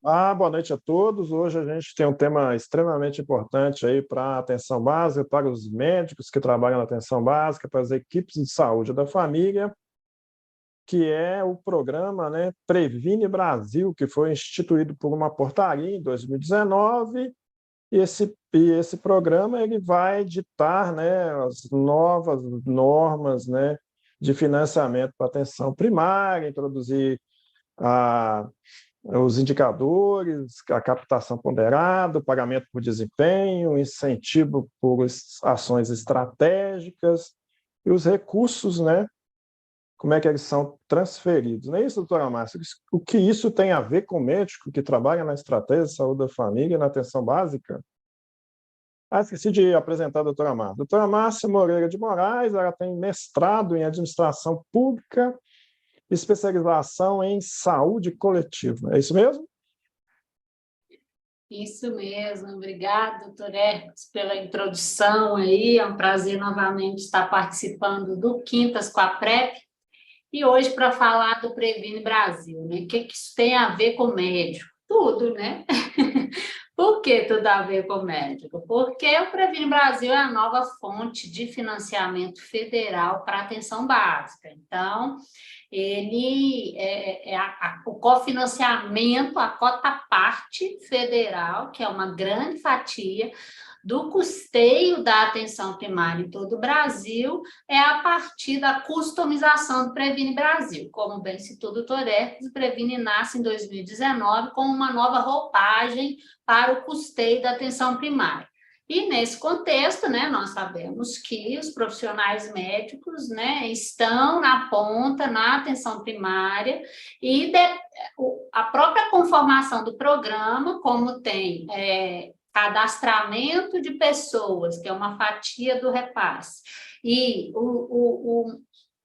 Boa noite a todos. Hoje a gente tem um tema extremamente importante aí para a atenção básica, para os médicos que trabalham na atenção básica, para as equipes de saúde da família, que é o programa, né, Previne Brasil, que foi instituído por uma portaria em 2019, e esse programa ele vai ditar, né, as novas normas, né, de financiamento para a atenção primária, introduzir a os indicadores, a captação ponderada, o pagamento por desempenho, o incentivo por ações estratégicas e os recursos, né? Como é que eles são transferidos. Não é isso, doutora Márcia? O que isso tem a ver com o médico que trabalha na estratégia de saúde da família e na atenção básica? Esqueci de apresentar a doutora Márcia. Doutora Márcia Moreira de Moraes, ela tem mestrado em administração pública, especialização em saúde coletiva. É isso mesmo? Isso mesmo, obrigada, doutor Hermes, pela introdução aí, é um prazer novamente estar participando do Quintas com a PrEP, e hoje para falar do Previne Brasil, né? O que isso tem a ver com médico? Tudo, né? Por que tudo a ver com médico? Porque o Previne Brasil é a nova fonte de financiamento federal para atenção básica. Então, ele o cofinanciamento, a cota parte federal, que é uma grande fatia do custeio da atenção primária em todo o Brasil, é a partir da customização do Previne Brasil. Como bem citou o doutor Hermes, o Previne nasce em 2019 com uma nova roupagem para o custeio da atenção primária. E, nesse contexto, né, nós sabemos que os profissionais médicos, né, estão na ponta, na atenção primária, e a própria conformação do programa, como tem cadastramento de pessoas, que é uma fatia do repasse, e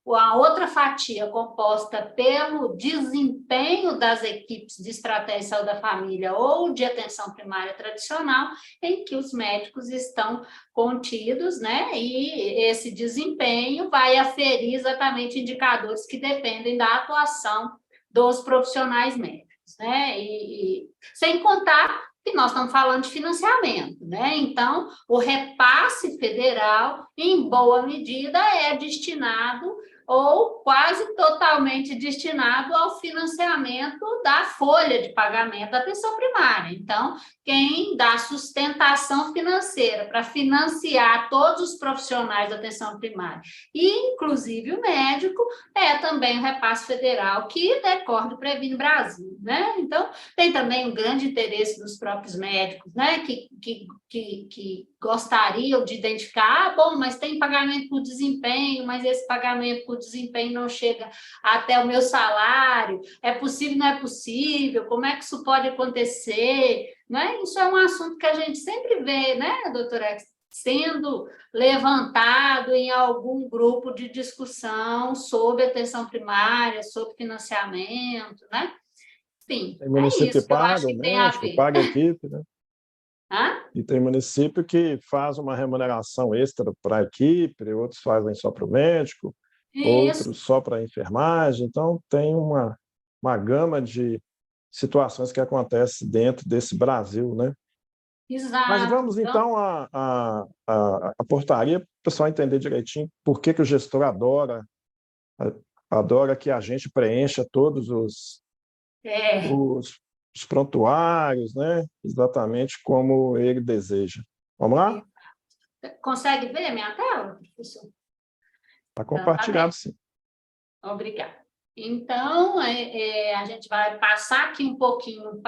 a outra fatia composta pelo desempenho das equipes de estratégia de saúde da família ou de atenção primária tradicional, em que os médicos estão contidos, né? E esse desempenho vai aferir exatamente indicadores que dependem da atuação dos profissionais médicos, né? E sem contar que nós estamos falando de financiamento, né? Então, o repasse federal, em boa medida, é destinado ou quase totalmente destinado ao financiamento da folha de pagamento da atenção primária. Então, quem dá sustentação financeira para financiar todos os profissionais da atenção primária, e inclusive o médico, é também o repasse federal que decorre do Previne Brasil, né? Então, tem também um grande interesse dos próprios médicos, né, que gostariam de identificar, bom, mas tem pagamento por desempenho, mas esse pagamento por desempenho não chega até o meu salário, é possível, não é possível, como é que isso pode acontecer, né? Isso é um assunto que a gente sempre vê, né, doutora, sendo levantado em algum grupo de discussão sobre atenção primária, sobre financiamento, né? Enfim, Tem é município que isso que eu acho paga o que tem a médico, ver. paga a equipe, né? Hã? E tem município que faz uma remuneração extra para a equipe, outros fazem só para o médico, Isso, outros só para a enfermagem. Então, tem uma gama de situações que acontecem dentro desse Brasil, né? Mas exato. vamos, Então, então, à portaria, para o pessoal entender direitinho por que o gestor adora que a gente preencha todos é, os, os prontuários, né? Exatamente como ele deseja. Vamos lá? consegue ver a minha tela, professor? Está Então, tá bem. compartilhado, sim. Obrigada. Então, a gente vai passar aqui um pouquinho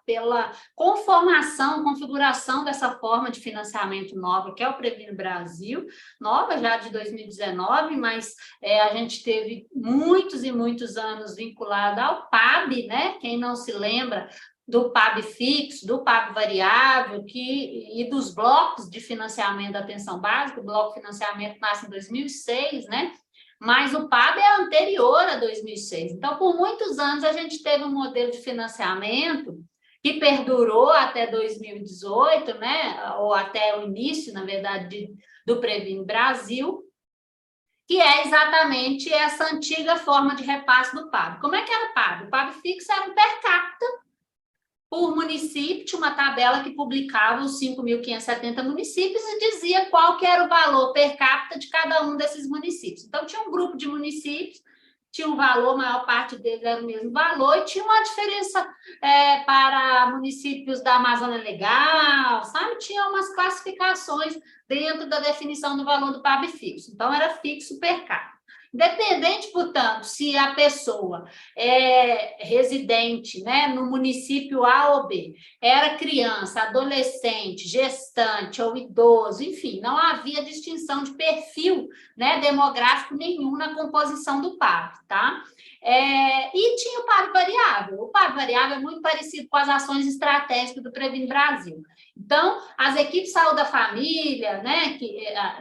pela conformação, configuração dessa forma de financiamento nova, que é o Previne Brasil, nova já de 2019, mas a gente teve muitos e muitos anos vinculada ao PAB, né? Quem não se lembra do PAB fixo, do PAB variável, e dos blocos de financiamento da atenção básica. O bloco de financiamento nasce em 2006, né? Mas o PAB é anterior a 2006. Então, por muitos anos, a gente teve um modelo de financiamento que perdurou até 2018, né? Ou até o início, na verdade, do Previne Brasil, que é exatamente essa antiga forma de repasse do PAB. Como é que era o PAB? O PAB fixo era um per capita por município, tinha uma tabela que publicava os 5.570 municípios e dizia qual que era o valor per capita de cada um desses municípios. Então, tinha um grupo de municípios, tinha um valor, a maior parte deles era o mesmo valor, e tinha uma diferença para municípios da Amazônia Legal, sabe? Tinha umas classificações dentro da definição do valor do PAB fixo. Então, era fixo per capita. Independente, portanto, se a pessoa é residente, né, no município A ou B, era criança, adolescente, gestante ou idoso, enfim, não havia distinção de perfil, né, demográfico nenhum na composição do PAB, tá? E tinha o PAB variável. O PAB variável é muito parecido com as ações estratégicas do Previne Brasil. Então, as equipes de saúde da família, né,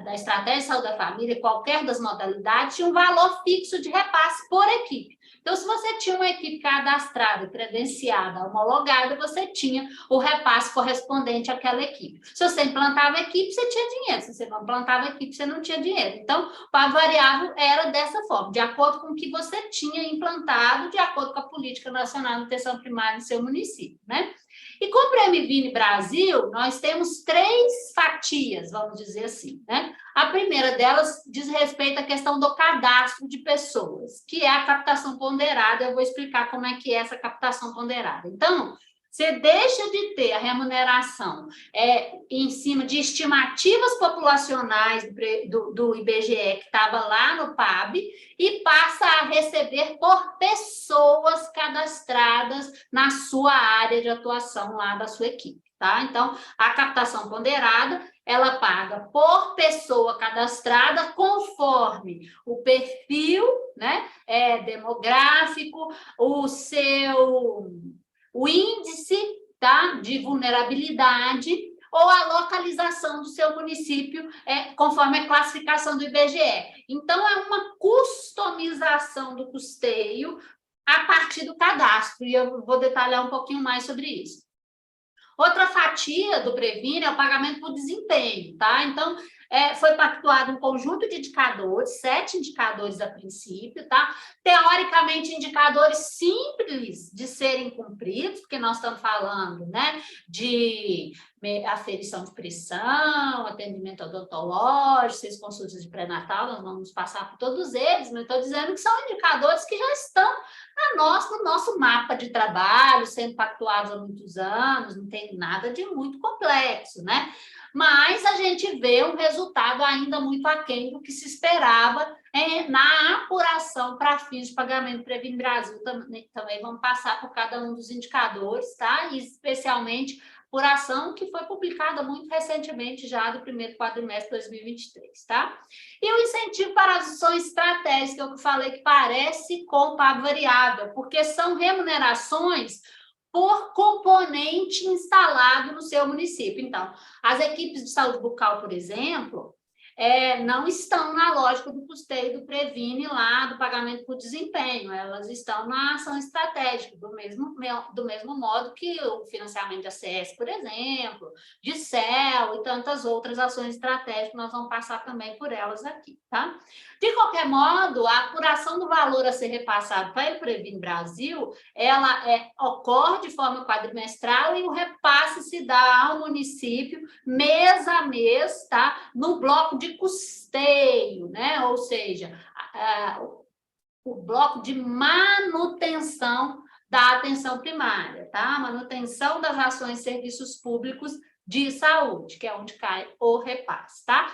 da estratégia de saúde da família, qualquer das modalidades, tinha um valor fixo de repasse por equipe. Então, se você tinha uma equipe cadastrada, credenciada, homologada, você tinha o repasse correspondente àquela equipe. Se você implantava a equipe, você tinha dinheiro. Se você não implantava a equipe, você não tinha dinheiro. Então, a variável era dessa forma, de acordo com o que você tinha implantado, de acordo com a Política Nacional de Nutrição Primária no seu município, né? E com o Previne Brasil, nós temos 3 fatias, vamos dizer assim, né? A primeira delas diz respeito à questão do cadastro de pessoas, que é a captação ponderada. Eu vou explicar como é que é essa captação ponderada. Então, você deixa de ter a remuneração em cima de estimativas populacionais do IBGE, que estava lá no PAB, e passa a receber por pessoas cadastradas na sua área de atuação lá da sua equipe, tá? Então, a captação ponderada, ela paga por pessoa cadastrada conforme o perfil, né, demográfico, o índice, tá, de vulnerabilidade ou a localização do seu município, conforme a classificação do IBGE. Então, é uma customização do custeio a partir do cadastro, e eu vou detalhar um pouquinho mais sobre isso. Outra fatia do Previne é o pagamento por desempenho, tá? Então, foi pactuado um conjunto de indicadores, 7 indicadores a princípio, tá? Teoricamente, indicadores simples de serem cumpridos, porque nós estamos falando, né, de aferição de pressão, atendimento odontológico, 6 consultas de pré-natal, nós vamos passar por todos eles, mas estou dizendo que são indicadores que já estão no nosso mapa de trabalho, sendo pactuados há muitos anos, não tem nada de muito complexo, né? Mas a gente vê um resultado ainda muito aquém do que se esperava na apuração para fins de pagamento Previne Brasil. Também vamos passar por cada um dos indicadores, tá? E especialmente por ação que foi publicada muito recentemente, já do primeiro quadrimestre de 2023, tá? E o incentivo para as ações estratégicas, que eu falei que parece com o PAB variável, porque são remunerações por componente instalado no seu município. Então, as equipes de saúde bucal, por exemplo, não estão na lógica do custeio do Previne lá, do pagamento por desempenho, elas estão na ação estratégica, do mesmo modo que o financiamento de ACS, por exemplo, de CEL e tantas outras ações estratégicas, nós vamos passar também por elas aqui, tá? De qualquer modo, a apuração do valor a ser repassado para o Previne Brasil, ela ocorre de forma quadrimestral e o repasse se dá ao município mês a mês, tá? No bloco de custeio, né? Ou seja, o bloco de manutenção da atenção primária, tá? Manutenção das ações e serviços públicos de saúde, que é onde cai o repasse, tá?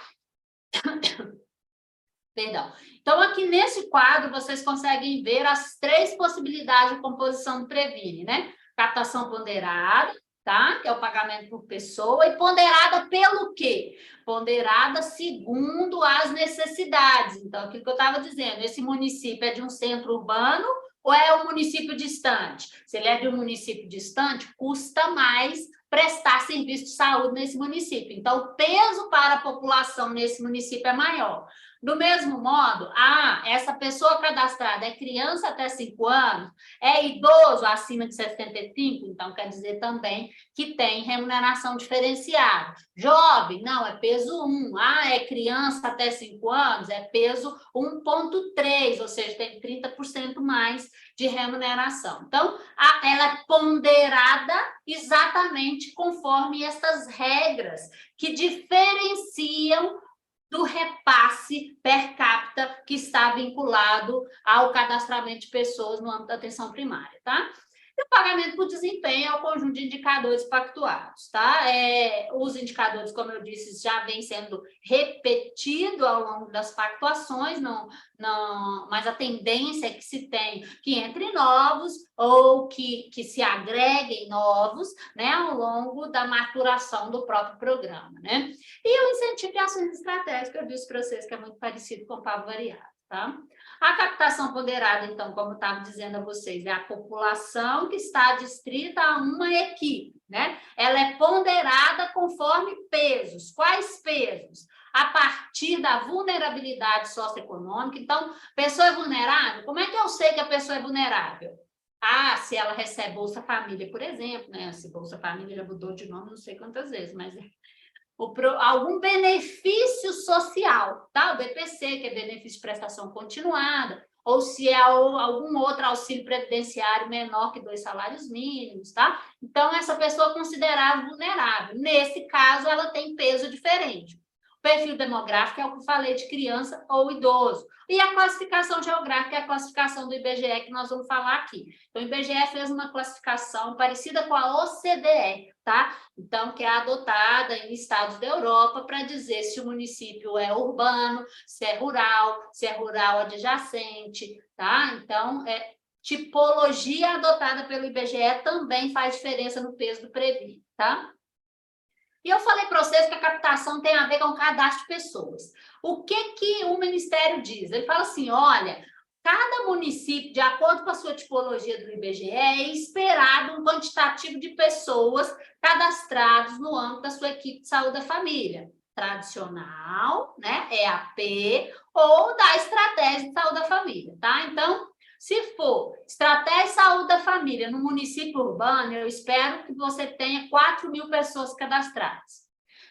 Perdão. Então, aqui nesse quadro, vocês conseguem ver as 3 possibilidades de composição do Previne, né? Captação ponderada, tá? Que é o pagamento por pessoa, e ponderada pelo quê? Ponderada segundo as necessidades. Então, aquilo que eu estava dizendo, esse município é de um centro urbano ou é um município distante? Se ele é de um município distante, custa mais prestar serviço de saúde nesse município. Então, o peso para a população nesse município é maior. Do mesmo modo, essa pessoa cadastrada é criança até 5 anos, é idoso acima de 75, então quer dizer também que tem remuneração diferenciada. Jovem, não, é peso 1. É criança até 5 anos, é peso 1,3, ou seja, tem 30% mais de remuneração. Então, ela é ponderada exatamente conforme essas regras que diferenciam do repasse per capita que está vinculado ao cadastramento de pessoas no âmbito da atenção primária, tá? E o pagamento por desempenho é o conjunto de indicadores pactuados, tá? Os indicadores, como eu disse, já vem sendo repetido ao longo das pactuações, mas a tendência é que se tem que entre novos ou que se agreguem novos, né, ao longo da maturação do próprio programa, né? E o incentivo de ações estratégicas, que eu disse para vocês que é muito parecido com o PAV variável, tá? A captação ponderada, então, como eu estava dizendo a vocês, é a população que está adstrita a uma equipe, né? Ela é ponderada conforme pesos. Quais pesos? A partir da vulnerabilidade socioeconômica. Então, pessoa é vulnerável? Como é que eu sei que a pessoa é vulnerável? Ah, se ela recebe Bolsa Família, por exemplo, né? Se Bolsa Família já mudou de nome não sei quantas vezes, mas algum benefício social, tá? O BPC, que é benefício de prestação continuada, ou se é algum outro auxílio previdenciário menor que 2 salários mínimos, tá? Então, essa pessoa é considerada vulnerável. Nesse caso, ela tem peso diferente. O perfil demográfico é o que eu falei de criança ou idoso. E a classificação geográfica é a classificação do IBGE que nós vamos falar aqui. Então, o IBGE fez uma classificação parecida com a OCDE, tá? Então, que é adotada em estados da Europa para dizer se o município é urbano, se é rural adjacente, tá? Então, tipologia adotada pelo IBGE também faz diferença no peso do Previ, tá? E eu falei para vocês que a captação tem a ver com o cadastro de pessoas. O que o Ministério diz? Ele fala assim, olha, cada município, de acordo com a sua tipologia do IBGE, é esperado um quantitativo de pessoas cadastradas no âmbito da sua equipe de saúde da família. Tradicional, né, EAP, ou da estratégia de saúde da família, tá? Então, se for estratégia de saúde da família no município urbano, eu espero que você tenha 4.000 pessoas cadastradas.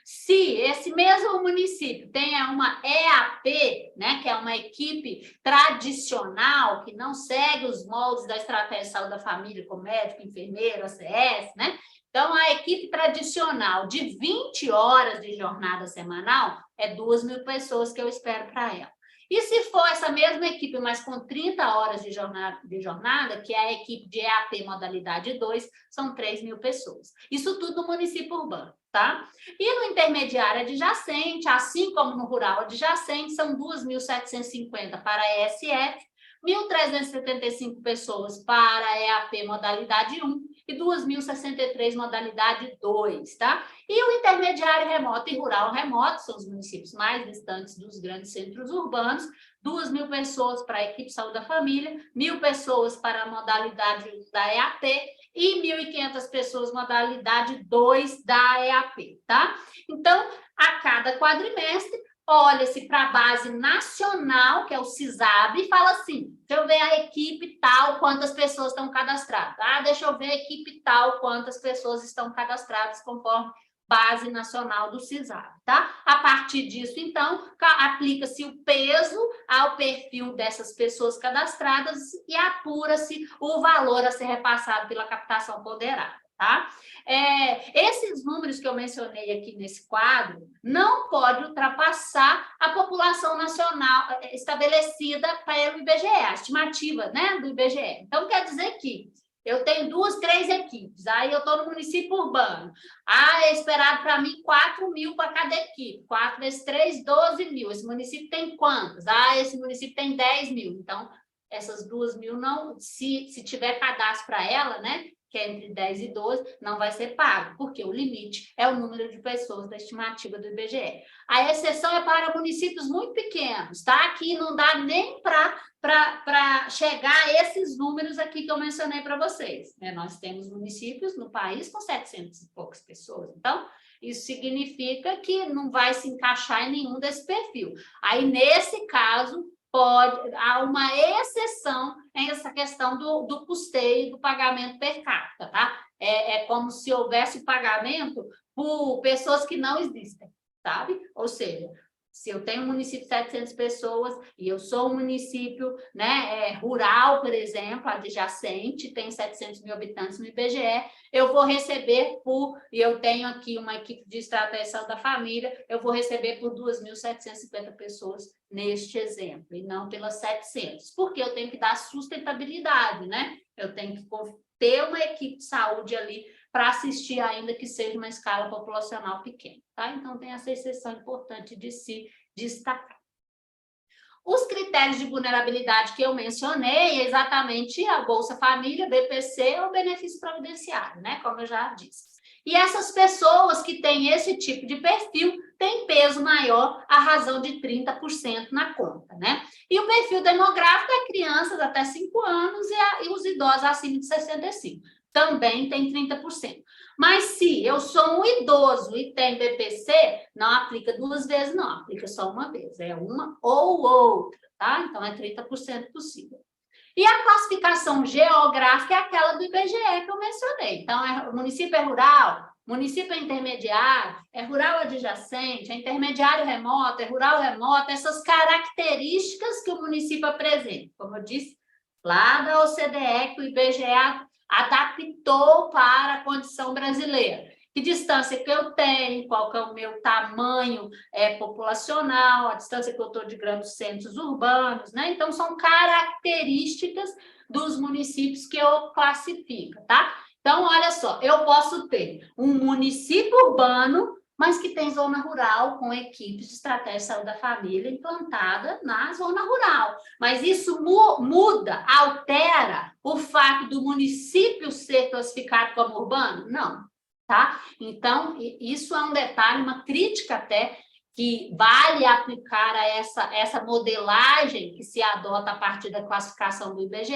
Se esse mesmo município tenha uma EAP, né, que é uma equipe tradicional, que não segue os moldes da estratégia de saúde da família, como médico, enfermeiro, ACS, né? Então, a equipe tradicional de 20 horas de jornada semanal é 2.000 pessoas que eu espero para ela. E se for essa mesma equipe, mas com 30 horas de jornada, que é a equipe de EAP modalidade 2, são 3.000 pessoas. Isso tudo no município urbano, tá? E no intermediário adjacente, assim como no rural adjacente, são 2.750 para a ESF, 1.375 pessoas para a EAP modalidade 1 e 2.063 modalidade 2, tá? E o intermediário remoto e rural remoto, são os municípios mais distantes dos grandes centros urbanos, 2.000 pessoas para a equipe de saúde da família, 1.000 pessoas para a modalidade da EAP e 1.500 pessoas modalidade 2 da EAP, tá? Então, a cada quadrimestre, olha-se para a base nacional, que é o CISAB, e fala assim, deixa eu ver a equipe tal, quantas pessoas estão cadastradas. Ah, deixa eu ver a equipe tal, quantas pessoas estão cadastradas conforme base nacional do CISAB, tá? A partir disso, então, aplica-se o peso ao perfil dessas pessoas cadastradas e apura-se o valor a ser repassado pela captação ponderada, tá? Esses números que eu mencionei aqui nesse quadro não pode ultrapassar a população nacional estabelecida pelo IBGE, a estimativa, né, do IBGE. Então, quer dizer que eu tenho 2, 3 equipes, aí eu estou no município urbano. É esperado para mim 4.000 para cada equipe. 4 vezes 3, 12.000. Esse município tem quantas? Esse município tem 10.000. Então, essas 2.000 não, se tiver cadastro para ela, né? Que é entre 10 e 12, não vai ser pago, porque o limite é o número de pessoas da estimativa do IBGE. A exceção é para municípios muito pequenos, tá? Aqui não dá nem para chegar a esses números aqui que eu mencionei para vocês, né? Nós temos municípios no país com 700 e poucas pessoas, então isso significa que não vai se encaixar em nenhum desse perfil. Aí, nesse caso, há uma exceção em essa questão do custeio do pagamento per capita, tá? É como se houvesse pagamento por pessoas que não existem, sabe? Ou seja, Se eu tenho um município de 700 pessoas e eu sou um município, né, rural, por exemplo, adjacente, tem 700 mil habitantes no IBGE, eu vou receber e eu tenho aqui uma equipe de estratégia da família, eu vou receber por 2.750 pessoas neste exemplo, e não pelas 700, porque eu tenho que dar sustentabilidade, né? Eu tenho que ter uma equipe de saúde ali para assistir, ainda que seja uma escala populacional pequena, tá? Então, tem essa exceção importante de se destacar. Os critérios de vulnerabilidade que eu mencionei é exatamente a Bolsa Família, BPC ou benefício providenciário, né? Como eu já disse. E essas pessoas que têm esse tipo de perfil têm peso maior, à razão de 30% na conta, né? E o perfil demográfico é crianças até 5 anos e os idosos acima de 65. Também tem 30%. Mas se eu sou um idoso e tem BPC, não aplica 2 vezes, não, aplica só uma vez. É uma ou outra, tá? Então, é 30% possível. E a classificação geográfica é aquela do IBGE que eu mencionei. Então, o município é rural, município é intermediário, é rural adjacente, é intermediário remoto, é rural remoto, essas características que o município apresenta. Como eu disse, lá da OCDE, que o IBGE adaptou para a condição brasileira. Que distância que eu tenho, qual que é o meu tamanho populacional, a distância que eu estou de grandes centros urbanos, né? Então, são características dos municípios que eu classifico, tá? Então, olha só, eu posso ter um município urbano, mas que tem zona rural, com equipes de estratégia de saúde da família implantada na zona rural. Mas isso muda, altera o fato do município ser classificado como urbano? Não. Tá? Então, isso é um detalhe, uma crítica até, que vale aplicar a essa modelagem que se adota a partir da classificação do IBGE,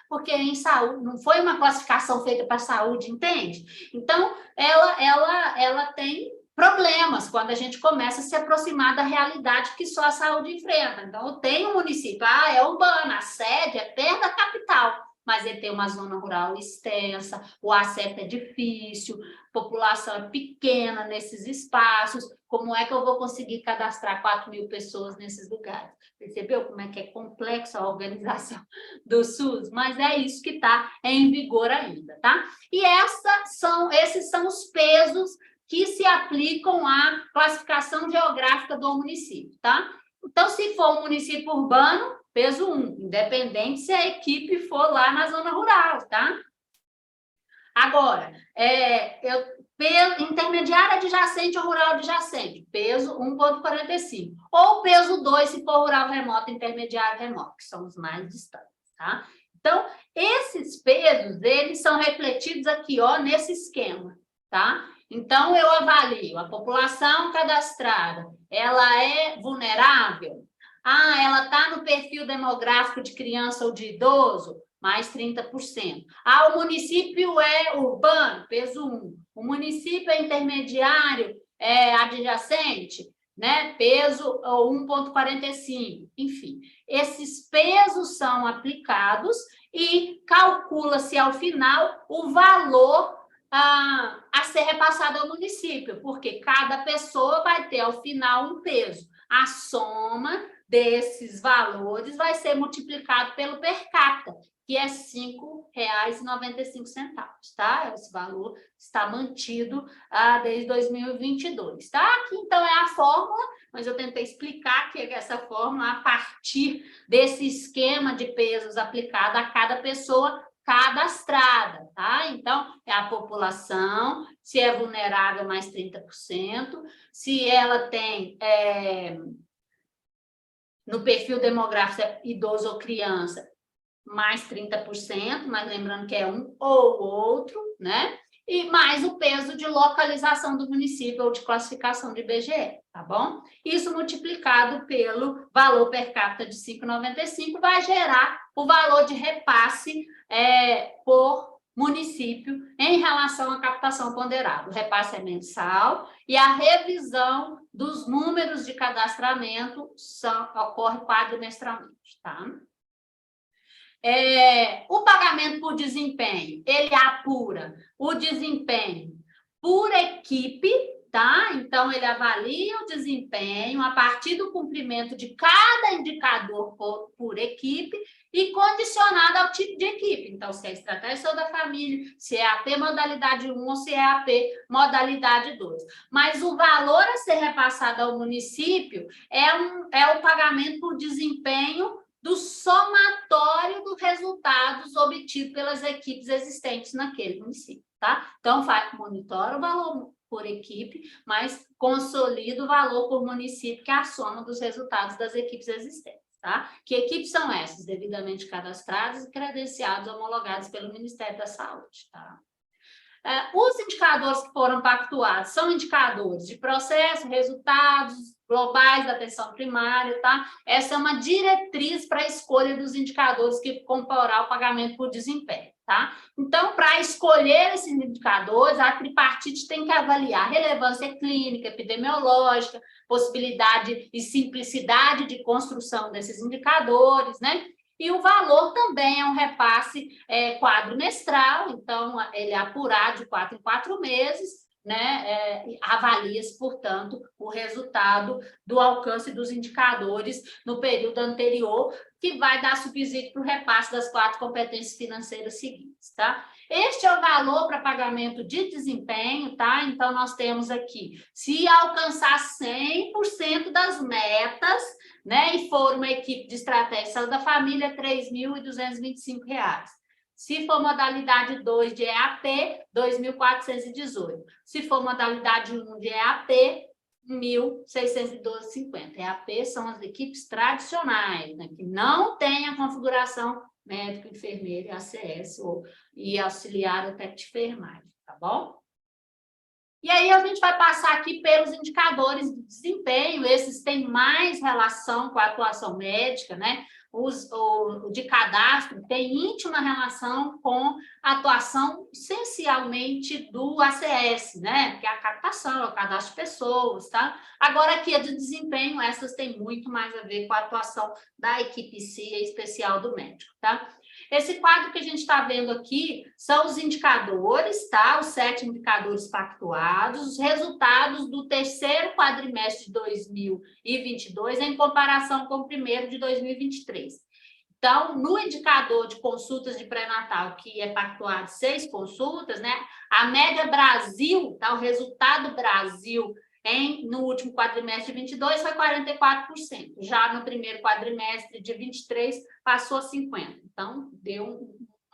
porque em saúde, não foi uma classificação feita para a saúde, entende? Então, ela tem problemas quando a gente começa a se aproximar da realidade que só a saúde enfrenta. Então, eu tenho um município, é urbano, a sede é perto da capital, mas ele tem uma zona rural extensa, o acesso é difícil, a população é pequena nesses espaços, como é que eu vou conseguir cadastrar 4.000 pessoas nesses lugares? Percebeu como é que é complexa a organização do SUS? Mas é isso que está em vigor ainda, tá? E esses são os pesos que se aplicam à classificação geográfica do município, tá? Então, se for um município urbano, peso 1, independente se a equipe for lá na zona rural, tá? Agora, intermediário adjacente ou rural adjacente, peso 1,45. Ou peso 2, se for rural remoto, intermediário remoto, que são os mais distantes, tá? Então, esses pesos, eles são refletidos aqui, ó, nesse esquema, tá? Então, eu avalio a população cadastrada, ela é vulnerável? Ela está no perfil demográfico de criança ou de idoso? Mais 30%. O município é urbano? Peso 1. O município é intermediário, adjacente? Né? Peso 1,45. Enfim, esses pesos são aplicados e calcula-se, ao final, o valor a ser repassado ao município, porque cada pessoa vai ter, ao final, um peso. A soma desses valores vai ser multiplicado pelo per capita, que é R$ 5,95, tá? Esse valor está mantido desde 2022, tá? Aqui, então, é a fórmula, mas eu tentei explicar que essa fórmula a partir desse esquema de pesos aplicado a cada pessoa cadastrada, tá? Então, é a população, se é vulnerável, mais 30%, se ela tem... no perfil demográfico, idoso ou criança, mais 30%, mas lembrando que é um ou outro, né? E mais o peso de localização do município ou de classificação de IBGE, tá bom? Isso multiplicado pelo valor per capita de 5,95 vai gerar o valor de repasse por município em relação à captação ponderada. O repasse é mensal e a revisão dos números de cadastramento ocorre quadrimestralmente, tá? O pagamento por desempenho, ele apura o desempenho por equipe, tá? Então, ele avalia o desempenho a partir do cumprimento de cada indicador por equipe e condicionado ao tipo de equipe. Então, se é estratégia da família, se é AP modalidade 1 ou se é AP modalidade 2. Mas o valor a ser repassado ao município é o pagamento por desempenho do somatório dos resultados obtidos pelas equipes existentes naquele município, tá? Então, monitora o valor por equipe, mas consolida o valor por município, que é a soma dos resultados das equipes existentes, tá? Que equipes são essas? Devidamente cadastradas e credenciadas, homologadas pelo Ministério da Saúde, tá? Os indicadores que foram pactuados são indicadores de processo, resultados globais da atenção primária, tá? Essa é uma diretriz para a escolha dos indicadores que comporá o pagamento por desempenho, tá? Então, para escolher esses indicadores, a tripartite tem que avaliar relevância clínica, epidemiológica, possibilidade e simplicidade de construção desses indicadores, né? E o valor também é um repasse quadrimestral, então ele é apurado de 4 em 4 meses, né? Avalia-se, portanto, o resultado do alcance dos indicadores no período anterior, que vai dar subsídio para o repasse das 4 competências financeiras seguintes, tá? Este é o valor para pagamento de desempenho, tá? Então, nós temos aqui, se alcançar 100% das metas, né, e for uma equipe de estratégia de saúde da família, R$ 3.225. Se for modalidade 2 de EAP, R$ 2.418. Se for modalidade 1 de EAP, R$ 1.612,50. EAP são as equipes tradicionais, né, que não têm a configuração médico, enfermeiro, ACS e auxiliar ou técnico de enfermagem, tá bom? E aí a gente vai passar aqui pelos indicadores de desempenho, esses têm mais relação com a atuação médica, né? O de cadastro tem íntima relação com a atuação essencialmente do ACS, né? Que é a captação, o cadastro de pessoas, tá? Agora aqui a de desempenho, essas têm muito mais a ver com a atuação da equipe CIA especial do médico, tá? Esse quadro que a gente está vendo aqui são os indicadores, tá? Os 7 indicadores pactuados, os resultados do terceiro quadrimestre de 2022 em comparação com o primeiro de 2023. Então, no indicador de consultas de pré-natal, que é pactuado 6 consultas, né? A média Brasil, tá? O resultado Brasil no último quadrimestre de 22 foi 44%. Já no primeiro quadrimestre de 23 passou a 50%. Então, deu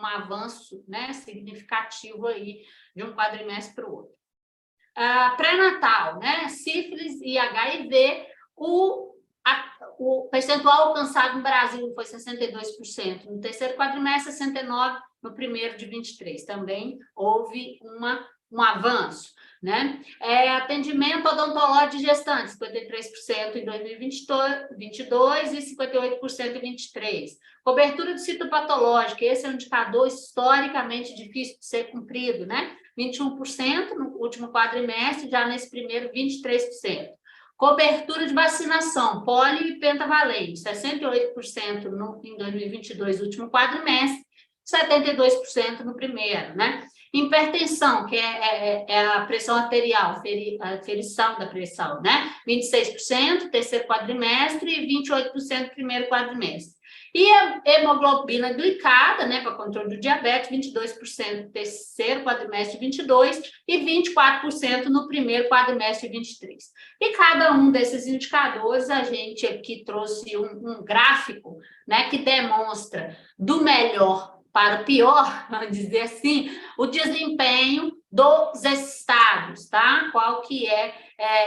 um avanço, né, significativo aí de um quadrimestre para o outro. Pré-natal, né, sífilis e HIV, o percentual alcançado no Brasil foi 62%. No terceiro quadrimestre, 69%. No primeiro de 23. Também houve um avanço, né? Atendimento odontológico de gestantes, 53% em 2022 e 58% em 23. Cobertura de citopatológica, esse é um indicador historicamente difícil de ser cumprido, né? 21% no último quadrimestre, já nesse primeiro, 23%. Cobertura de vacinação, poli e pentavalente, 68% em 2022, último quadrimestre, 72% no primeiro, né? Hipertensão, que é a pressão arterial, a ferição da pressão, né? 26% terceiro quadrimestre e 28% primeiro quadrimestre. E a hemoglobina glicada, né, para controle do diabetes, 22% no terceiro quadrimestre de 22 e 24% no primeiro quadrimestre de 23. E cada um desses indicadores, a gente aqui trouxe um gráfico, né, que demonstra do melhor para o pior, vamos dizer assim, o desempenho dos estados, tá? Qual que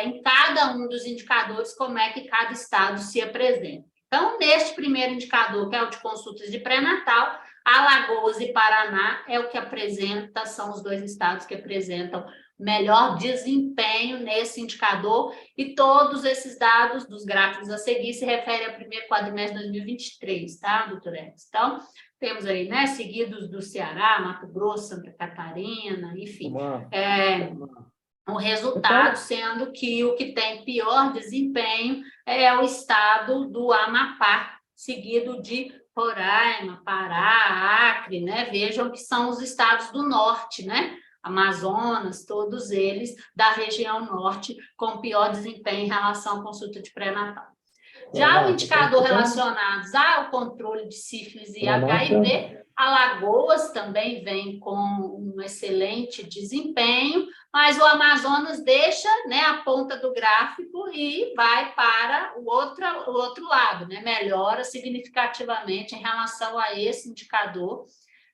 em cada um dos indicadores, como é que cada estado se apresenta. Então, neste primeiro indicador, que é o de consultas de pré-natal, Alagoas e Paraná é o que apresenta, são os 2 estados que apresentam melhor desempenho nesse indicador, e todos esses dados dos gráficos a seguir se referem ao primeiro quadrimestre de 2023, tá, doutora Edson? Então, temos aí, né, seguidos do Ceará, Mato Grosso, Santa Catarina, enfim. O resultado sendo que o que tem pior desempenho é o estado do Amapá, seguido de Roraima, Pará, Acre, né? Vejam que são os estados do norte, né? Amazonas, todos eles da região norte com pior desempenho em relação à consulta de pré-natal. Já o indicador relacionado ao controle de sífilis e HIV, Alagoas também vem com um excelente desempenho, mas o Amazonas deixa, né, a ponta do gráfico e vai para o outro lado, né, melhora significativamente em relação a esse indicador,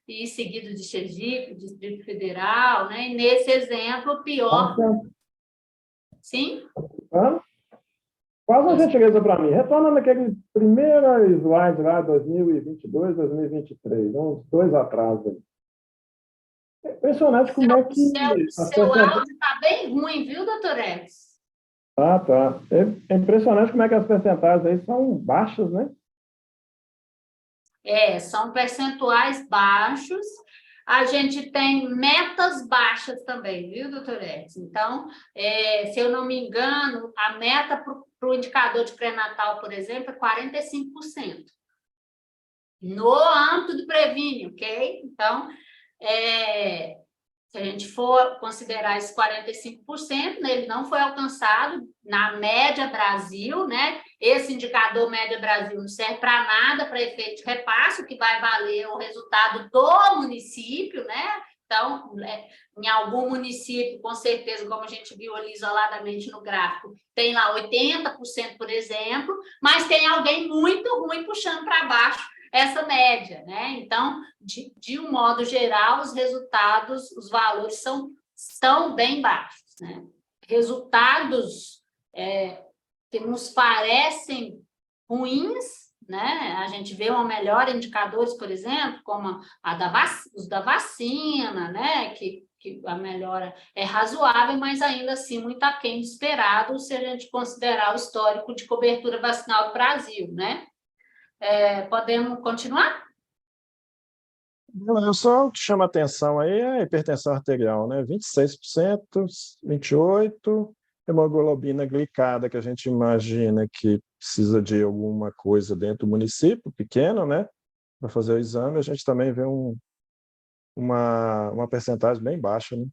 e seguido de Sergipe, Distrito Federal, né, e nesse exemplo, pior... Sim? Faz uma gentileza para mim. Retorna naquele primeiro slide lá, 2022, 2023, uns 2 atrás. É impressionante como é que... Seu áudio está bem ruim, viu, doutor Edson? Tá. É impressionante como é que as percentagens aí são baixas, né? São percentuais baixos. A gente tem metas baixas também, viu, doutor Edson? Então, se eu não me engano, a meta para o indicador de pré-natal, por exemplo, é 45%. No âmbito do Previne, ok? Então, se a gente for considerar esses 45%, né, ele não foi alcançado na média Brasil, né? Esse indicador média Brasil não serve para nada para efeito de repasse, o que vai valer o resultado do município, né? Então, em algum município, com certeza, como a gente viu ali isoladamente no gráfico, tem lá 80%, por exemplo, mas tem alguém muito ruim puxando para baixo essa média, né? Então, de um modo geral, os resultados, os valores estão bem baixos, né? Resultados que nos parecem ruins, né? A gente vê uma melhora em indicadores, por exemplo, como os da vacina, né? Que a melhora é razoável, mas ainda assim muito aquém do esperado se a gente considerar o histórico de cobertura vacinal do Brasil, né? Podemos continuar? Eu só te chamo a atenção aí a hipertensão arterial, né? 26%, 28%, hemoglobina glicada, que a gente imagina que precisa de alguma coisa dentro do município, pequeno, né? Para fazer o exame, a gente também vê uma percentagem bem baixa, né?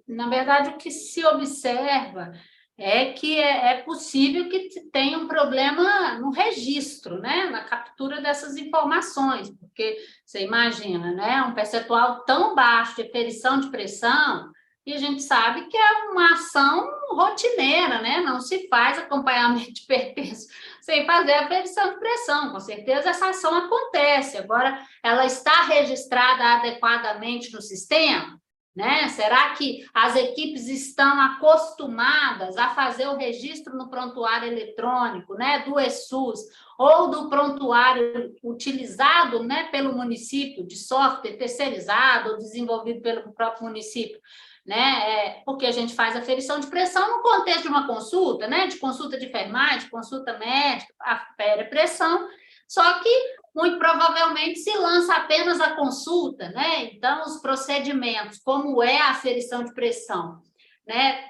Na verdade, o que se observa é que é possível que tenha um problema no registro, né? Na captura dessas informações, porque você imagina, né? Um percentual tão baixo de aferição de pressão, e a gente sabe que é uma ação rotineira, né? Não se faz acompanhamento de hipertenso sem fazer aferição de pressão. Com certeza essa ação acontece. Agora, ela está registrada adequadamente no sistema? Né? Será que as equipes estão acostumadas a fazer o registro no prontuário eletrônico, né, do ESUS, ou do prontuário utilizado, né, pelo município, de software terceirizado ou desenvolvido pelo próprio município? Né? Porque a gente faz aferição de pressão no contexto de uma consulta, né, de consulta de enfermagem, de consulta médica, afere a pressão, só que muito provavelmente se lança apenas a consulta, né? Então, os procedimentos, como é a aferição de pressão, né,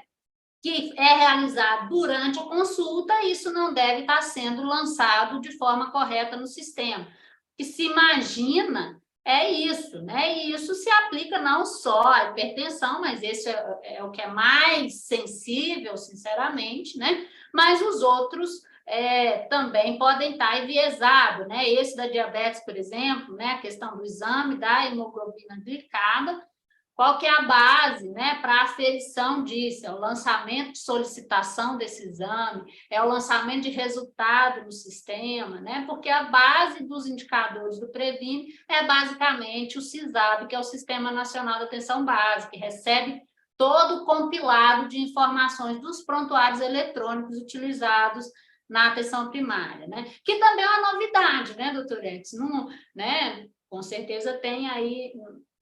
que é realizado durante a consulta, isso não deve estar sendo lançado de forma correta no sistema. O que se imagina é isso, né? E isso se aplica não só à hipertensão, mas esse é o que é mais sensível, sinceramente, né? Mas os outros também podem estar enviesados, né? Esse da diabetes, por exemplo, né? A questão do exame da hemoglobina glicada, qual que é a base, né, para a aferição disso? É o lançamento de solicitação desse exame, é o lançamento de resultado no sistema, né? Porque a base dos indicadores do Previne é basicamente o SISAB, que é o Sistema Nacional de Atenção Básica, que recebe todo o compilado de informações dos prontuários eletrônicos utilizados na atenção primária, né? Que também é uma novidade, né, doutor Edson? Não, né? Com certeza tem aí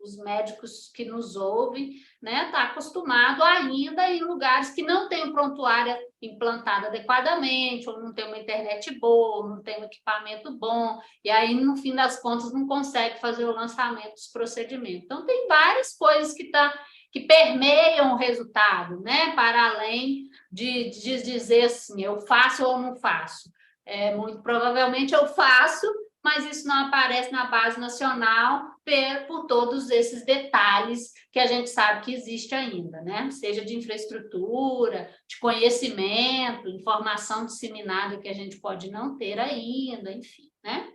os médicos que nos ouvem, né, tá acostumado ainda em lugares que não tem o prontuário implantado adequadamente, ou não tem uma internet boa, ou não tem um equipamento bom, e aí, no fim das contas, não consegue fazer o lançamento dos procedimentos. Então, tem várias coisas que permeiam o resultado, né, para além de dizer assim, eu faço ou não faço. Muito provavelmente eu faço, mas isso não aparece na base nacional, por todos esses detalhes que a gente sabe que existe ainda, né? Seja de infraestrutura, de conhecimento, informação disseminada que a gente pode não ter ainda, enfim, né?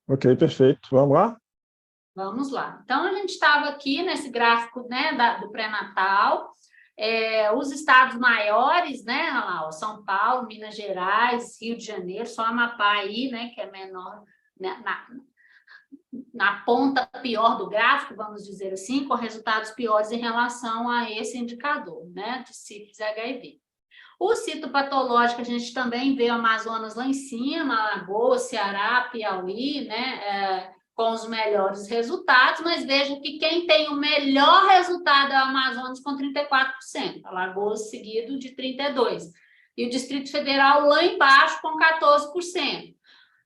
Ok, perfeito. Vamos lá? Vamos lá. Então, a gente estava aqui nesse gráfico, né, do pré-natal. Os estados maiores, né, lá, ó, São Paulo, Minas Gerais, Rio de Janeiro, só Amapá aí, né, que é menor, né, na ponta pior do gráfico, vamos dizer assim, com resultados piores em relação a esse indicador, né, de sífilis e HIV. O citopatológico, a gente também vê o Amazonas lá em cima, Alagoas, Ceará, Piauí, né, com os melhores resultados, mas veja que quem tem o melhor resultado é o Amazonas com 34%, Alagoas seguido de 32%, e o Distrito Federal lá embaixo com 14%.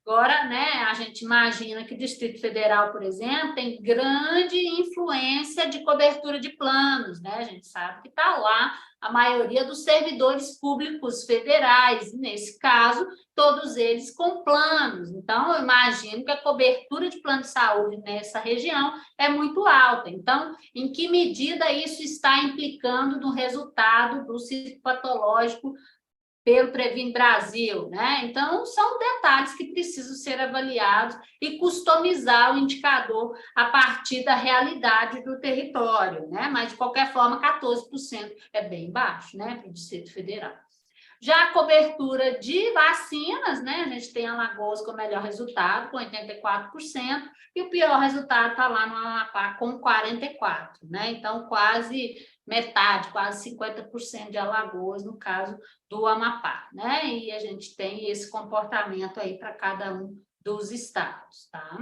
Agora, né, a gente imagina que o Distrito Federal, por exemplo, tem grande influência de cobertura de planos, né? A gente sabe que está lá a maioria dos servidores públicos federais, nesse caso, todos eles com planos. Então, eu imagino que a cobertura de plano de saúde nessa região é muito alta. Então, em que medida isso está implicando no resultado do citopatológico pelo Previne Brasil, né? Então, são detalhes que precisam ser avaliados e customizar o indicador a partir da realidade do território, né? Mas, de qualquer forma, 14% é bem baixo, né, para o Distrito Federal. Já a cobertura de vacinas, né? A gente tem Alagoas com o melhor resultado, com 84%, e o pior resultado está lá no Amapá, com 44%, né? Então, quase metade, quase 50% de Alagoas, no caso do Amapá, né? E a gente tem esse comportamento aí para cada um dos estados, tá?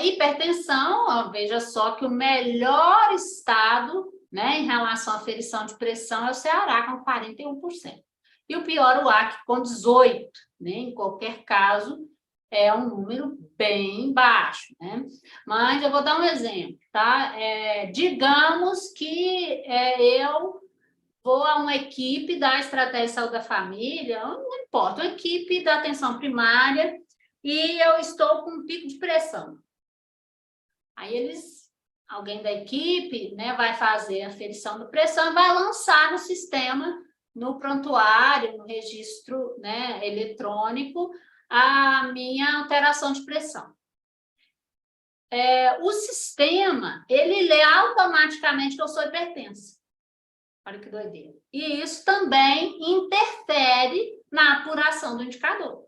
Hipertensão, ó, veja só que o melhor estado, né, em relação à aferição de pressão é o Ceará, com 41%. E o pior, o Acre, com 18%, né? Em qualquer caso, é um número bem baixo, né? Mas eu vou dar um exemplo, tá? Digamos que eu vou a uma equipe da Estratégia de Saúde da Família, não importa, uma equipe da atenção primária, e eu estou com um pico de pressão. Aí alguém da equipe, né, vai fazer a aferição da pressão e vai lançar no sistema, no prontuário, no registro, né, eletrônico, a minha alteração de pressão. O sistema, ele lê automaticamente que eu sou hipertensa. Olha que doideira. E isso também interfere na apuração do indicador,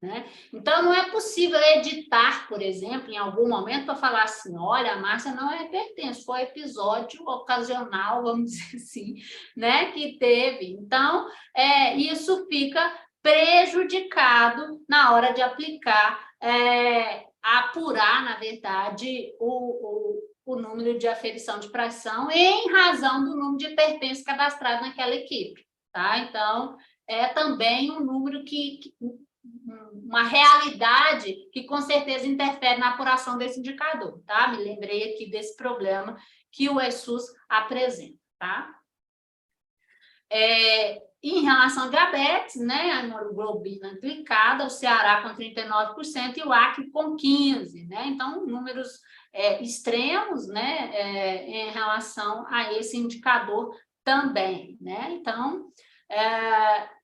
né? Então, não é possível editar, por exemplo, em algum momento, para falar assim, olha, a Márcia não é hipertensa, foi episódio ocasional, vamos dizer assim, né, que teve. Então, isso fica prejudicado na hora de aplicar, apurar, na verdade, o número de aferição de pressão em razão do número de hipertensos cadastrado naquela equipe, tá? Então, é também um número uma realidade que com certeza interfere na apuração desse indicador, tá? Me lembrei aqui desse problema que o ESUS apresenta, tá? Em relação ao diabetes, né, a hemoglobina glicada, o Ceará com 39% e o Acre com 15%, né? Então, números extremos, né, em relação a esse indicador também, né? Então,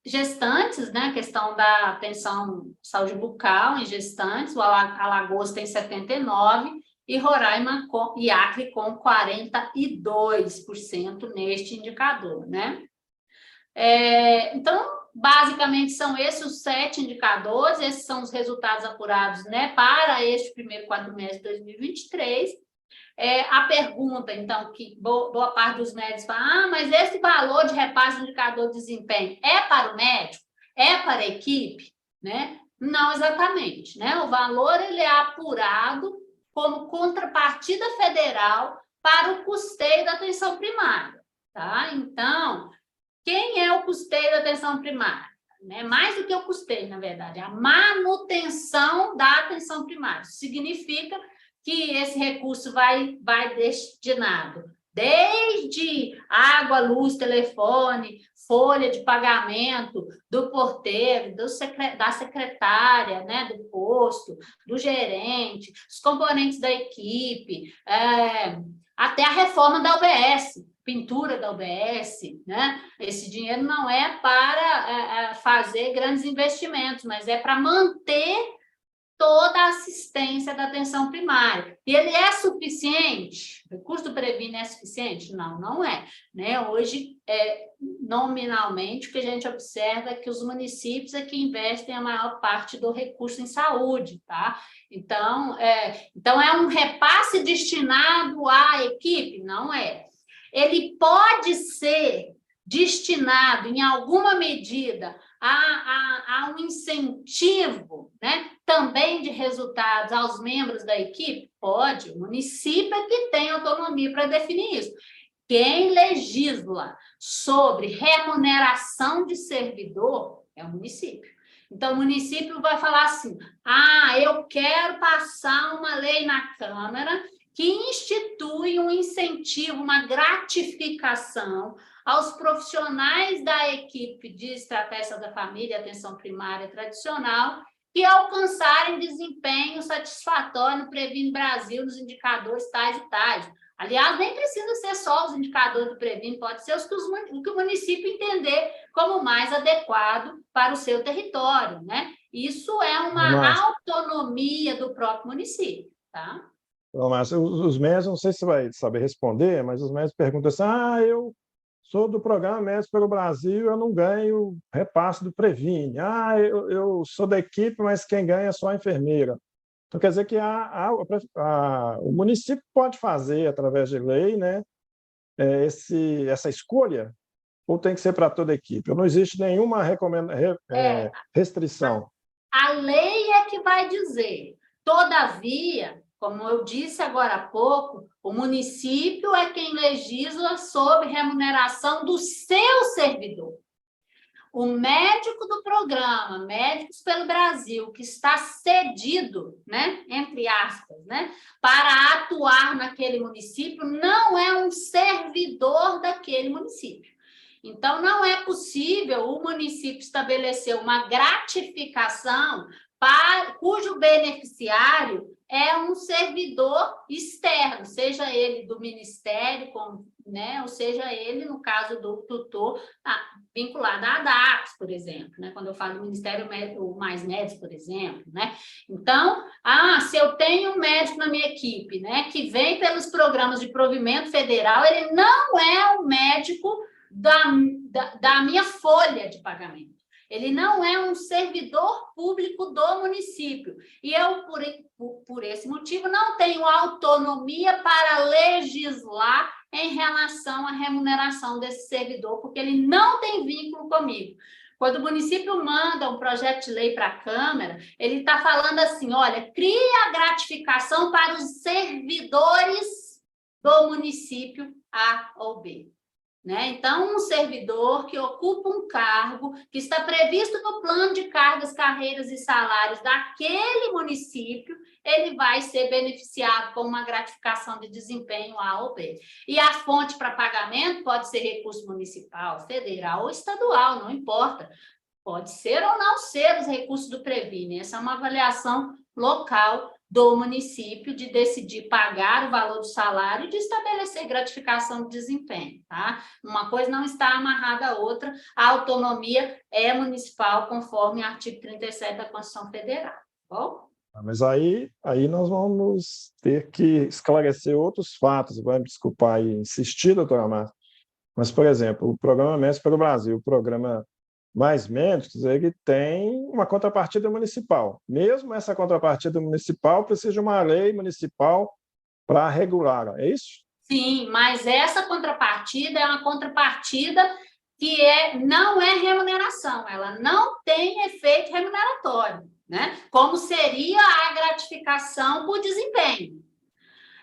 gestantes, né, a questão da atenção saúde bucal em gestantes, o Alagoas tem 79% e Roraima e Acre com 42% neste indicador, né? Então, basicamente, são esses os 7 indicadores, esses são os resultados apurados, né, para este primeiro quadrimestre de 2023. A pergunta, então, que boa parte dos médicos fala, mas esse valor de repasse do indicador de desempenho é para o médico? É para a equipe? Né? Não exatamente, né? O valor ele é apurado como contrapartida federal para o custeio da atenção primária, tá? Então, quem é o custeio da atenção primária? Mais do que o custeio, na verdade, a manutenção da atenção primária. Isso significa que esse recurso vai destinado desde água, luz, telefone, folha de pagamento do porteiro, da secretária, né, do posto, do gerente, os componentes da equipe, até a reforma da UBS, pintura da UBS, né? Esse dinheiro não é para fazer grandes investimentos, mas é para manter toda a assistência da atenção primária. E ele é suficiente? O recurso do Previne é suficiente? Não, não é. Né? Hoje, nominalmente, o que a gente observa é que os municípios é que investem a maior parte do recurso em saúde. Tá? Então, é um repasse destinado à equipe? Não é. Ele pode ser destinado, em alguma medida, a um incentivo, né, também de resultados aos membros da equipe? Pode, o município é que tem autonomia para definir isso. Quem legisla sobre remuneração de servidor é o município. Então, o município vai falar assim, eu quero passar uma lei na Câmara que institui um incentivo, uma gratificação aos profissionais da equipe de estratégia da família e atenção primária tradicional que alcançarem desempenho satisfatório no Previne Brasil, nos indicadores tais e tais. Aliás, nem precisa ser só os indicadores do Previne, pode ser os que o município entender como mais adequado para o seu território, né? Isso é uma autonomia do próprio município, tá? Márcia, os médicos, não sei se você vai saber responder, mas os médicos perguntam assim, eu sou do programa Médicos pelo Brasil, eu não ganho repasse do Previne. Eu sou da equipe, mas quem ganha é só a enfermeira. Então, quer dizer que o município pode fazer, através de lei, né, essa escolha, ou tem que ser para toda a equipe? Ou não existe nenhuma restrição? A lei é que vai dizer. Todavia, como eu disse agora há pouco, o município é quem legisla sobre remuneração do seu servidor. O médico do programa Médicos pelo Brasil, que está cedido, né, entre aspas, né, para atuar naquele município, não é um servidor daquele município. Então, não é possível o município estabelecer uma gratificação cujo beneficiário é um servidor externo, seja ele do Ministério, né, ou seja ele, no caso do tutor, vinculado à ADAPS, por exemplo, né, quando eu falo do Ministério Mais Médicos, por exemplo. Né? Então, se eu tenho um médico na minha equipe, né, que vem pelos programas de provimento federal, ele não é um médico da minha folha de pagamento. Ele não é um servidor público do município. E eu, por esse motivo, não tenho autonomia para legislar em relação à remuneração desse servidor, porque ele não tem vínculo comigo. Quando o município manda um projeto de lei para a Câmara, ele está falando assim, olha, cria a gratificação para os servidores do município A ou B. Né? Então, um servidor que ocupa um cargo que está previsto no plano de cargas, carreiras e salários daquele município, ele vai ser beneficiado com uma gratificação de desempenho A ou B. E a fonte para pagamento pode ser recurso municipal, federal ou estadual, não importa. Pode ser ou não ser os recursos do Previne. Essa é uma avaliação local do município de decidir pagar o valor do salário e de estabelecer gratificação de desempenho, tá? Uma coisa não está amarrada à outra, a autonomia é municipal, conforme o artigo 37 da Constituição Federal, tá bom? Mas aí nós vamos ter que esclarecer outros fatos, vai me desculpar aí insistir, doutora Márcia, mas, por exemplo, o programa Médicos pelo Brasil, o programa Mais Médicos, ele tem uma contrapartida municipal. Mesmo essa contrapartida municipal precisa de uma lei municipal para regular, é isso? Sim, mas essa contrapartida é uma contrapartida que não é remuneração, ela não tem efeito remuneratório, né? Como seria a gratificação por desempenho.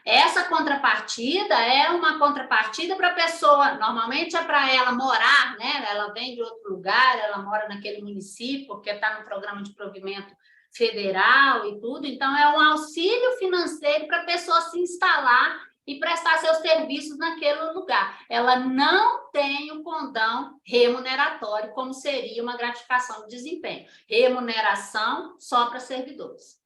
Essa contrapartida é uma contrapartida para a pessoa, normalmente é para ela morar, né? Ela vem de outro lugar, ela mora naquele município, porque está no programa de provimento federal e tudo, então é um auxílio financeiro para a pessoa se instalar e prestar seus serviços naquele lugar. Ela não tem o condão remuneratório, como seria uma gratificação de desempenho. Remuneração só para servidores.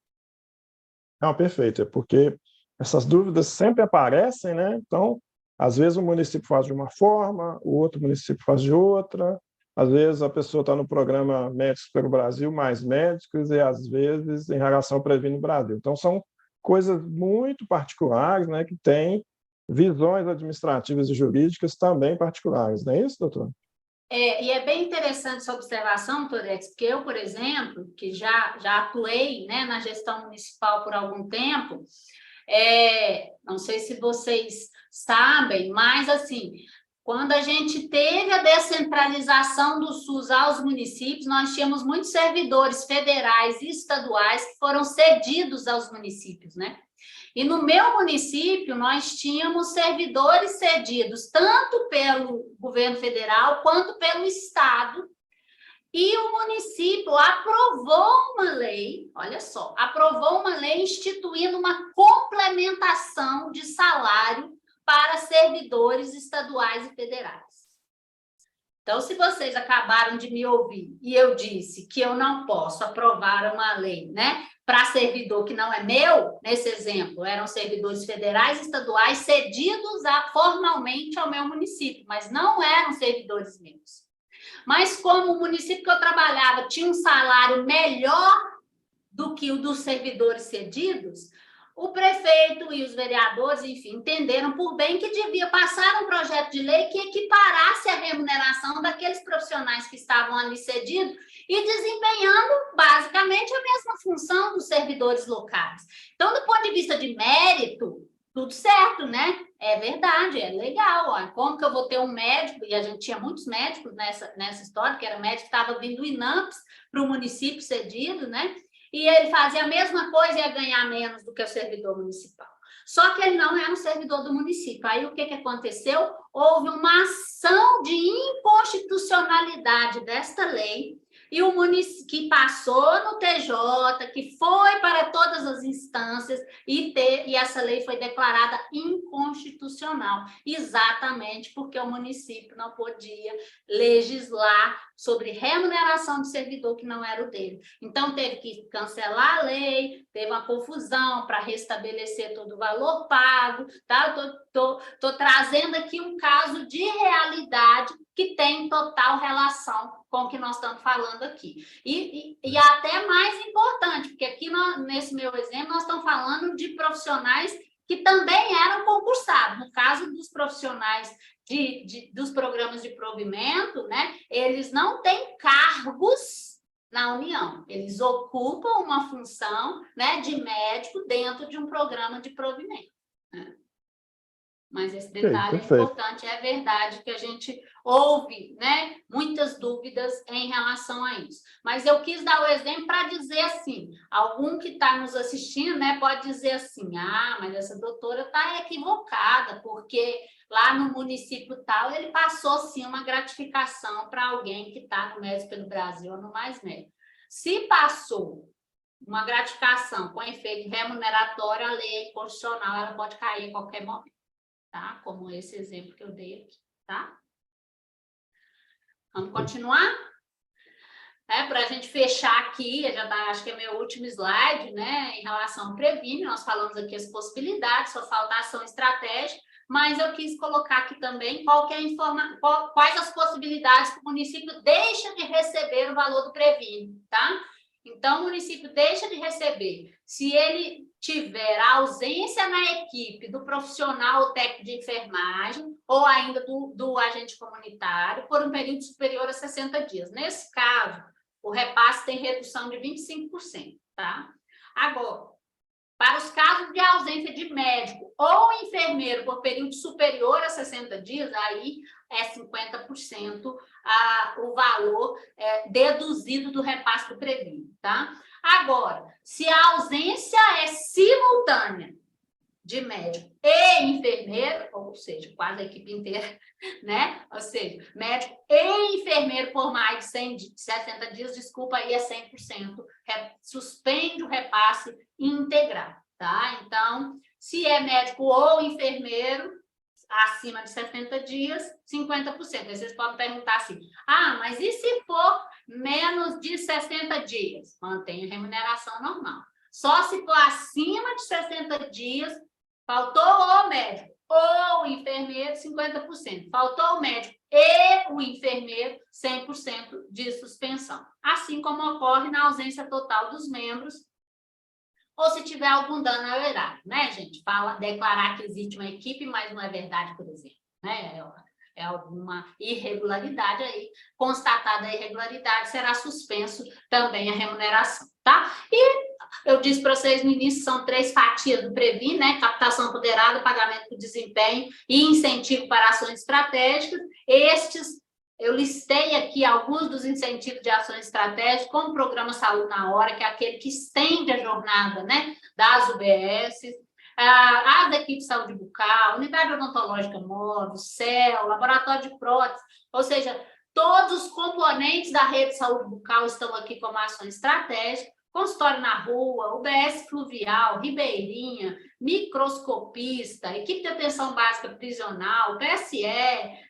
Não, perfeito. É porque essas dúvidas sempre aparecem, né? Então, às vezes o município faz de uma forma, o outro município faz de outra. Às vezes a pessoa está no programa Médicos pelo Brasil, mais médicos, e às vezes em relação ao Previne Brasil. Então, são coisas muito particulares, né, que têm visões administrativas e jurídicas também particulares. Não é isso, doutor? E é bem interessante essa observação, Torex, porque eu, por exemplo, que já atuei, né, na gestão municipal por algum tempo, não sei se vocês sabem, mas assim, quando a gente teve a descentralização do SUS aos municípios, nós tínhamos muitos servidores federais e estaduais que foram cedidos aos municípios, né? E no meu município, nós tínhamos servidores cedidos, tanto pelo governo federal quanto pelo Estado. E o município aprovou uma lei, olha só, aprovou uma lei instituindo uma complementação de salário para servidores estaduais e federais. Então, se vocês acabaram de me ouvir e eu disse que eu não posso aprovar uma lei, né, para servidor que não é meu, nesse exemplo, eram servidores federais e estaduais cedidos formalmente ao meu município, mas não eram servidores meus. Mas como o município que eu trabalhava tinha um salário melhor do que o dos servidores cedidos, o prefeito e os vereadores, enfim, entenderam por bem que devia passar um projeto de lei que equiparasse a remuneração daqueles profissionais que estavam ali cedidos e desempenhando, basicamente, a mesma função dos servidores locais. Então, do ponto de vista de mérito, tudo certo, né? É verdade, é legal. Ó. Como que eu vou ter um médico, e a gente tinha muitos médicos nessa história, que era médico que estava vindo do INAMPS para o município cedido, né? E ele fazia a mesma coisa e ia ganhar menos do que o servidor municipal. Só que ele não era um servidor do município. Aí o que aconteceu? Houve uma ação de inconstitucionalidade desta lei e o município que passou no TJ, que foi para todas as instâncias e essa lei foi declarada inconstitucional, exatamente porque o município não podia legislar sobre remuneração de servidor que não era o dele. Então, teve que cancelar a lei, teve uma confusão para restabelecer todo o valor pago, tá? Tô trazendo aqui um caso de realidade que tem total relação com o que nós estamos falando aqui. E até mais importante, porque aqui nesse meu exemplo nós estamos falando de profissionais que também eram concursados. No caso dos profissionais dos programas de provimento, né, eles não têm cargos na União, eles ocupam uma função, né, de médico dentro de um programa de provimento. Né? Mas esse detalhe é importante, é verdade que a gente ouve, né, muitas dúvidas em relação a isso. Mas eu quis dar o exemplo para dizer assim, algum que está nos assistindo, né, pode dizer assim, mas essa doutora está equivocada, porque lá no município tal, ele passou, sim, uma gratificação para alguém que está no Médicos pelo Brasil ou no Mais Médico. Se passou uma gratificação com efeito remuneratório, a lei constitucional ela pode cair em qualquer momento. Tá? Como esse exemplo que eu dei aqui, tá? Vamos continuar? Para a gente fechar aqui, acho que é meu último slide, né? Em relação ao Previne, nós falamos aqui as possibilidades, só falta ação estratégica, mas eu quis colocar aqui também quais as possibilidades que o município deixa de receber o valor do Previne, tá? Então, o município deixa de receber se ele tiver a ausência na equipe do profissional ou técnico de enfermagem ou ainda do agente comunitário por um período superior a 60 dias. Nesse caso, o repasse tem redução de 25%, tá? Agora, para os casos de ausência de médico ou enfermeiro por período superior a 60 dias, aí é 50% o valor deduzido do repasse do Previne, tá? Agora, se a ausência é simultânea de médico e enfermeiro, ou seja, quase a equipe inteira, né? Ou seja, médico e enfermeiro por mais de 60 dias, desculpa, aí é 100%, suspende o repasse integral, tá? Então, Se é médico ou enfermeiro, acima de 60 dias, 50%. Aí vocês podem perguntar assim, mas e se for menos de 60 dias? Mantém a remuneração normal. Só se for acima de 60 dias, faltou o médico ou o enfermeiro, 50%. Faltou o médico e o enfermeiro, 100% de suspensão. Assim como ocorre na ausência total dos membros, ou se tiver algum dano ao erário, né, gente? Declarar que existe uma equipe, mas não é verdade, por exemplo, né? É alguma irregularidade aí, constatada a irregularidade, será suspenso também a remuneração, tá? E eu disse para vocês no início, são 3 fatias do Previ, né? Captação moderada, pagamento por desempenho e incentivo para ações estratégicas. Estes eu listei aqui alguns dos incentivos de ações estratégicas, como o Programa Saúde na Hora, que é aquele que estende a jornada, né, das UBS, as equipes de saúde bucal, unidade odontológica móvel, CEL, laboratório de prótese, ou seja, todos os componentes da rede de saúde bucal estão aqui como ações estratégicas, consultório na rua, UBS fluvial, ribeirinha, microscopista, equipe de atenção básica prisional, PSE,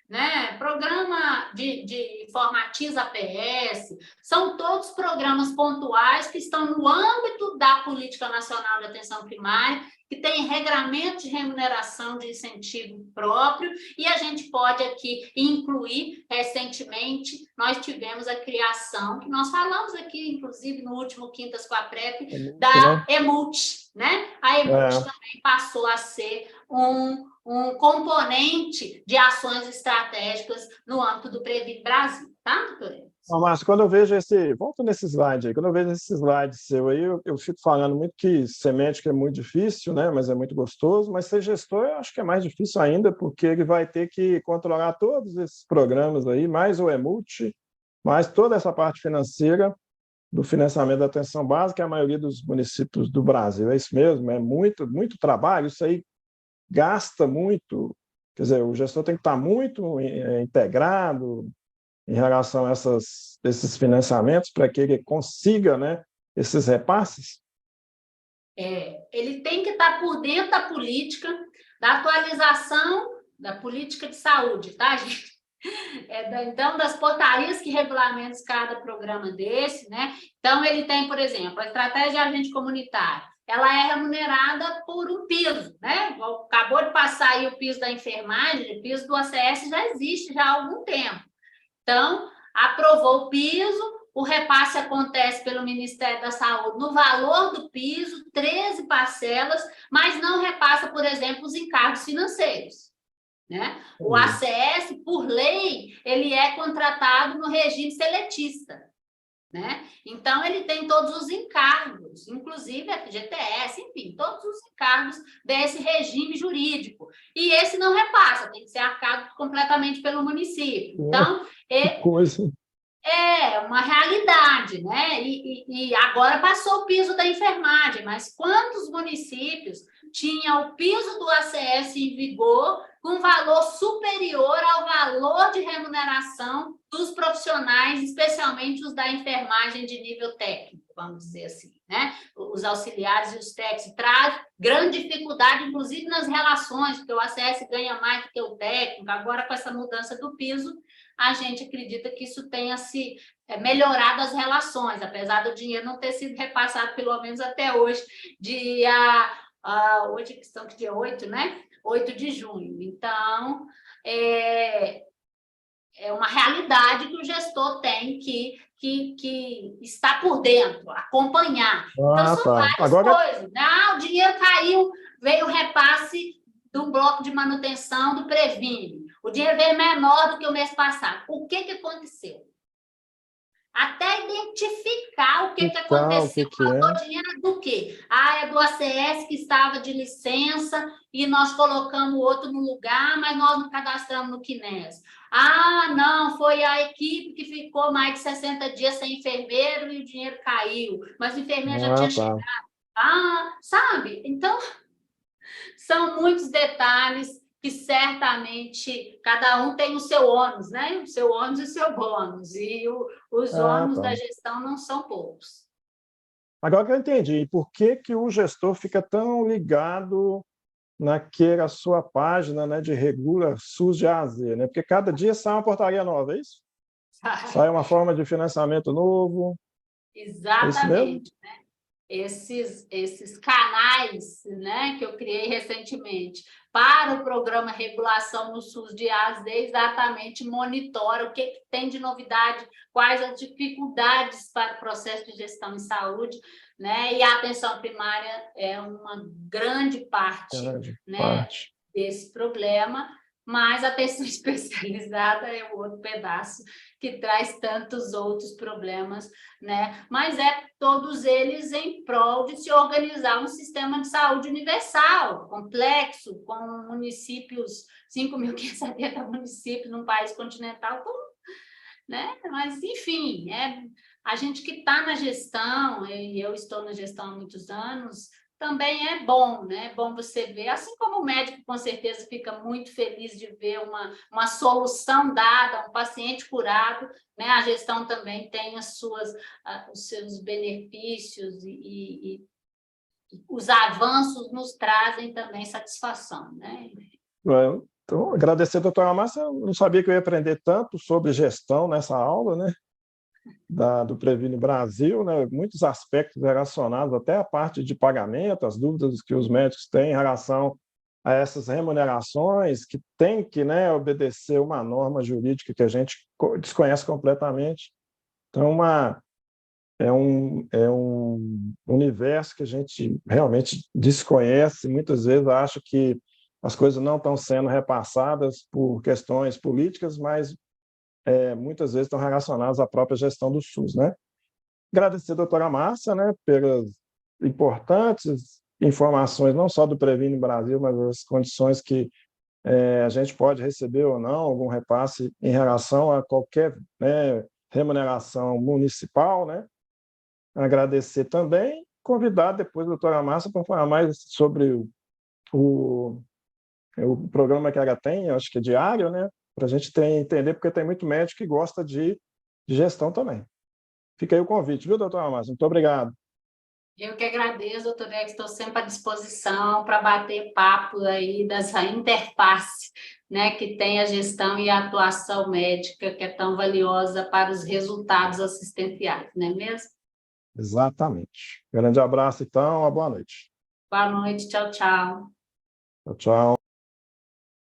né? Programa de Informatiza APS, são todos programas pontuais que estão no âmbito da Política Nacional de Atenção Primária, que tem regramento de remuneração de incentivo próprio, e a gente pode aqui incluir, recentemente, nós tivemos a criação, que nós falamos aqui, inclusive, no último Quintas com a PrEP, da EMUT, né? A EMUT também passou a ser um componente de ações estratégicas no âmbito do Previ Brasil, tá, doutora? Márcio, quando eu vejo volta nesse slide aí, quando eu vejo esse slide seu aí, eu fico falando muito que ser médico é muito difícil, né? Mas é muito gostoso, mas ser gestor eu acho que é mais difícil ainda, porque ele vai ter que controlar todos esses programas aí, mais o EMUT, mais toda essa parte financeira do financiamento da atenção básica, a maioria dos municípios do Brasil. É isso mesmo, é muito, muito trabalho, isso aí gasta muito, quer dizer, o gestor tem que estar muito integrado em relação a esses financiamentos para que ele consiga, né, esses repasses? Ele tem que estar por dentro da política, da atualização da política de saúde, tá, gente? Então, das portarias que regulamentam cada programa desse, né? Então, ele tem, por exemplo, a estratégia de agente comunitário, ela é remunerada por um piso, né? Acabou de passar aí o piso da enfermagem, o piso do ACS já existe já há algum tempo. Então, aprovou o piso, o repasse acontece pelo Ministério da Saúde no valor do piso, 13 parcelas, mas não repassa, por exemplo, os encargos financeiros, né? O ACS, por lei, ele é contratado no regime seletista, né? Então, ele tem todos os encargos, inclusive a FGTS, enfim, todos os encargos desse regime jurídico. E esse não repassa, tem que ser arcado completamente pelo município. Então, é uma realidade, né? E agora passou o piso da enfermagem, mas quantos municípios tinham o piso do ACS em vigor com valor superior ao valor de remuneração dos profissionais, especialmente os da enfermagem de nível técnico, vamos dizer assim, né? Os auxiliares e os técnicos traz grande dificuldade, inclusive nas relações, porque o ACS ganha mais do que o técnico. Agora, com essa mudança do piso, a gente acredita que isso tenha se melhorado as relações, apesar do dinheiro não ter sido repassado, pelo menos até hoje, hoje é questão que dia 8, né? 8 de junho. Então, é uma realidade que o gestor tem que estar por dentro, acompanhar. Então, são várias coisas, né? O dinheiro caiu, veio o repasse do bloco de manutenção do Previne. O dinheiro veio menor do que o mês passado. O que aconteceu? Até identificar o que aconteceu. Faltou dinheiro do quê? É do ACS que estava de licença e nós colocamos o outro no lugar, mas nós não cadastramos no Quines. Não, foi a equipe que ficou mais de 60 dias sem enfermeiro e o dinheiro caiu, mas o enfermeiro já tinha chegado. Sabe? Então, são muitos detalhes que certamente cada um tem o seu ônus, né? O seu ônus e o seu bônus. E os ônus da gestão não são poucos. Agora que eu entendi, por que o gestor fica tão ligado naquela sua página, né, de Regula SUS de A a Z, né? Porque cada dia sai uma portaria nova, é isso? Sai uma forma de financiamento novo. É isso mesmo? Exatamente. Esses canais, né, que eu criei recentemente para o programa Regulação no SUS de A a Z, exatamente monitora o que tem de novidade, quais as dificuldades para o processo de gestão em saúde, né, e a atenção primária é uma grande parte, Grande né, parte. desse problema, mas a atenção especializada é o outro pedaço que traz tantos outros problemas, né? Mas todos eles em prol de se organizar um sistema de saúde universal, complexo, com municípios, 5.570 municípios num país continental, né? Mas, enfim, a gente que está na gestão, e eu estou na gestão há muitos anos, também é bom, né? É bom você ver, assim como o médico com certeza fica muito feliz de ver uma solução dada, um paciente curado, né? A gestão também tem os seus benefícios e os avanços nos trazem também satisfação, né? Então, agradecer, doutora Márcia, eu não sabia que eu ia aprender tanto sobre gestão nessa aula, né? Do Previne Brasil, né? Muitos aspectos relacionados até à parte de pagamento, as dúvidas que os médicos têm em relação a essas remunerações, que tem que, né, obedecer uma norma jurídica que a gente desconhece completamente. Então, é um universo que a gente realmente desconhece, muitas vezes acha que as coisas não estão sendo repassadas por questões políticas, mas muitas vezes estão relacionadas à própria gestão do SUS, né? Agradecer a doutora Márcia, né, pelas importantes informações, não só do Previne Brasil, mas as condições que a gente pode receber ou não algum repasse em relação a qualquer, né, remuneração municipal, né? Agradecer também, convidar depois a doutora Márcia para falar mais sobre o, o programa que ela tem, acho que é diário, né? Para a gente entender, porque tem muito médico que gosta de gestão também. Fica aí o convite, viu, doutora Márcia? Muito obrigado. Eu que agradeço, doutor Ex, estou sempre à disposição para bater papo aí dessa interface, né, que tem a gestão e a atuação médica, que é tão valiosa para os resultados assistenciais, não é mesmo? Exatamente. Grande abraço, então, uma boa noite. Boa noite, tchau, tchau. Tchau, tchau.